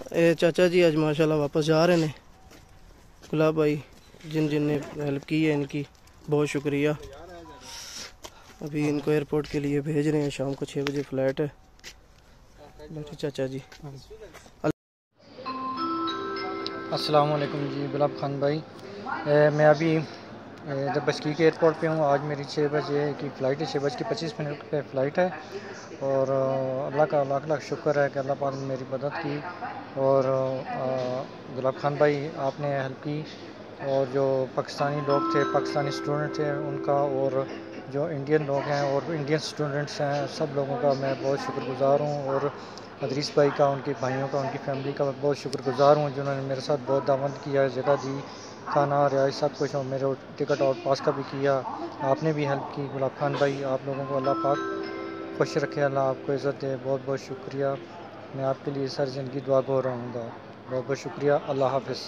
ये चाचा जी आज माशाल्लाह वापस जा रहे हैं। गुलाब भाई जिन जिन ने हेल्प की है इनकी बहुत शुक्रिया। अभी इनको एयरपोर्ट के लिए भेज रहे हैं, शाम को 6 बजे फ़्लाइट है। बैठे चाचा जी। अस्सलाम वालेकुम जी गुलाब खान भाई। मैं अभी जब बस्की के एयरपोर्ट पे हूँ। आज मेरी 6 बजे की फ़्लाइट है, 6:25 पे फ़्लाइट है। और अल्लाह का लाख लाख शुक्र है कि अल्लाह पाक ने मेरी मदद की। और गुलाब खान भाई आपने हेल्प की। और जो पाकिस्तानी लोग थे, पाकिस्तानी स्टूडेंट थे उनका, और जो इंडियन लोग हैं और इंडियन स्टूडेंट्स हैं, सब लोगों का मैं बहुत शुक्रगुज़ार हूँ। और अदरीस भाई का, उनके भाइयों का, उनकी फ़ैमिली का मैं बहुत शुक्रगुज़ार हूँ जिन्होंने मेरे साथ बहुत दावत किया, जगह दी, खाना रिहाइश सब कुछ, और मेरे टिकट और पास का भी किया। आपने भी हेल्प की गुलाब खान भाई। आप लोगों को अल्लाह पाक खुश रखे, अल्लाह आपको इज़्ज़त दे। बहुत बहुत शुक्रिया। मैं आपके लिए सर ज़िंदगी दुआ गो रहूँगा। बहुत बहुत शुक्रिया। अल्लाह हाफ़िज़।